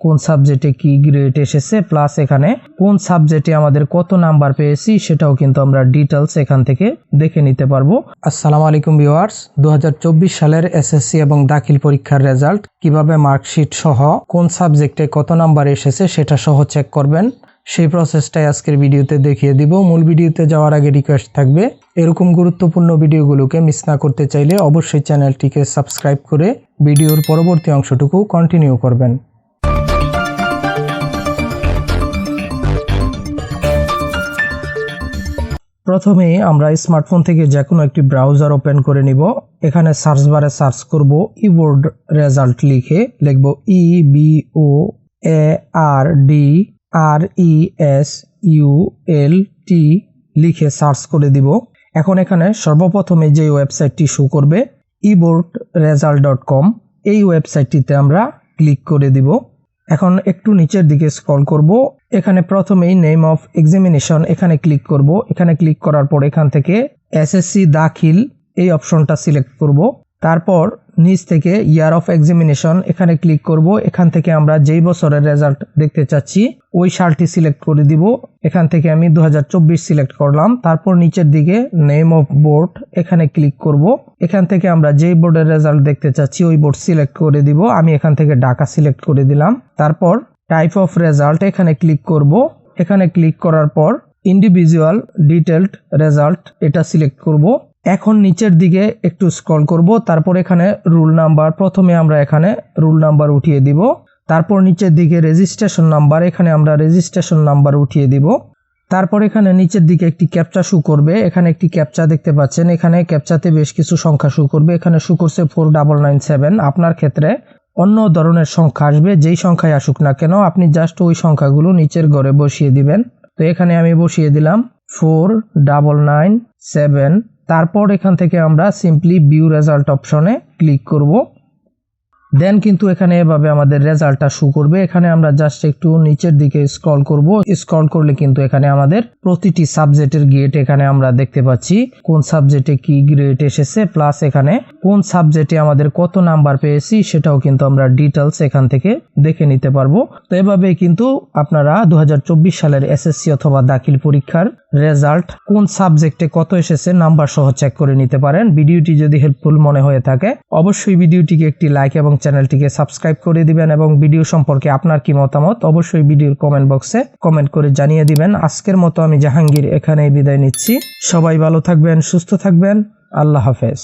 কোন সাবজেক্টে কি গ্রেড এসেছে, প্লাস এখানে কোন সাবজেক্টে আমাদের কত নাম্বার পেয়েছি সেটাও কিন্তু আমরা ডিটেলস এখান থেকে দেখে নিতে পারবো। আসসালামু আলাইকুম ভিউয়ার্স, 2024 সালের এসএসসি এবং দাখিল পরীক্ষার রেজাল্ট কিভাবে মার্কশিট সহ কোন সাবজেক্টে কত নাম্বার এসেছে সেটা সহ চেক করবেন, সেই প্রসেসটাই আজকের ভিডিওতে দেখিয়ে দিব। মূল ভিডিওতে যাওয়ার আগে রিকোয়েস্ট থাকবে, এরকম গুরুত্বপূর্ণ ভিডিওগুলোকে মিস না করতে চাইলে অবশ্যই চ্যানেলটিকে সাবস্ক্রাইব করে ভিডিওর পরবর্তী অংশটুকু কন্টিনিউ করবেন। প্রথমে আমরা স্মার্টফোন থেকে যে কোনো একটি ব্রাউজার ওপেন করে নিব। এখানে সার্চ বারে সার্চ করব ইবোর্ড রেজাল্ট লিখে লিখব EBORD লিখে সার্চ করে দিব। এখন এখানে সর্বপ্রথমে যে ওয়েবসাইটটি শো করবে eboardresult.com, এই ওয়েবসাইটটিতে আমরা ক্লিক করে দিব। এখন একটু নিচের দিকে স্ক্রল করব, এখানে প্রথমেই নেম অফ এক্সামিনেশন এখানে ক্লিক করব। এখানে ক্লিক করার পর এখান থেকে এসএসসি দাখিল এই অপশনটা সিলেক্ট করব। তারপর নিচ থেকে ইয়ার অফ এক্সামিনেশন এখানে ক্লিক করব। এখান থেকে আমরা যেই বছরের রেজাল্ট দেখতে চাচ্ছি ওই সালটি সিলেক্ট করে দিব। এখান থেকে আমি 2024 সিলেক্ট করলাম। তারপর নিচের দিকে নেম অফ বোর্ড এখানে ক্লিক করব। এখান থেকে আমরা যেই বোর্ডের রেজাল্ট দেখতে চাচ্ছি ওই বোর্ড সিলেক্ট করে দিব। আমি এখান থেকে ঢাকা সিলেক্ট করে দিলাম। তারপর টাইপ অফ রেজাল্ট এখানে ক্লিক করব। এখানে ক্লিক করার পর ইন্ডিভিজুয়াল ডিটেইলড রেজাল্ট এটা সিলেক্ট করব। এখন নিচের দিকে একটু স্ক্রল করব। তারপর এখানে রুল নাম্বার, প্রথমে আমরা এখানে রুল নাম্বার উঠিয়ে দিব। তারপর নিচের দিকে রেজিস্ট্রেশন নাম্বার, এখানে আমরা রেজিস্ট্রেশন নাম্বার উঠিয়ে দিব। তারপর এখানে নিচের দিকে একটি ক্যাপচা শো করবে। এখানে একটি ক্যাপচা দেখতে পাচ্ছেন, এখানে ক্যাপচাতে বেশ কিছু সংখ্যা শো করবে। এখানে শো করছে 4997। আপনার ক্ষেত্রে অন্য ধরনের সংখ্যা আসবে, যেই সংখ্যায় আসুক না কেন আপনি জাস্ট ওই সংখ্যাগুলো নিচের ঘরে বসিয়ে দিবেন। তো এখানে আমি বসিয়ে দিলাম 4997। তারপর এখান থেকে আমরা সিম্পলি ভিউ রেজাল্ট অপশনে ক্লিক করব। দেন কিন্তু এখানে এভাবে আমাদের রেজাল্টটা শো করবে। এখানে আমরা জাস্ট একটু নিচের দিকে স্ক্রল করব। স্ক্রল করলে কিন্তু এখানে আমাদের প্রতিটি সাবজেক্টের গ্রেড এখানে আমরা দেখতে পাচ্ছি, কোন সাবজেক্টে কি গ্রেড এসেছে, প্লাস এখানে কোন সাবজেক্টে আমাদের কত নাম্বার পেয়েছি সেটাও কিন্তু আমরা ডিটেলস এখান থেকে দেখে নিতে পারবো। তো এভাবে কিন্তু আপনারা 2024 সালের এসএসসি অথবা দাখিল পরীক্ষার রেজাল্ট কোন সাবজেক্টে কত এসেছে নাম্বার সহ চেক করে নিতে পারেন। ভিডিওটি যদি হেল্পফুল মনে হয়ে থাকে অবশ্যই ভিডিওটিকে একটি লাইক এবং চ্যানেলটিকে সাবস্ক্রাইব করে দিবেন এবং ভিডিও সম্পর্কে আপনার কি মতামত অবশ্যই ভিডিওর কমেন্ট বক্সে কমেন্ট করে জানিয়ে দিবেন। আজকের মতো আমি জাহাঙ্গীর এখানেই বিদায় নিচ্ছি। সবাই ভালো থাকবেন, সুস্থ থাকবেন। আল্লাহ হাফেজ।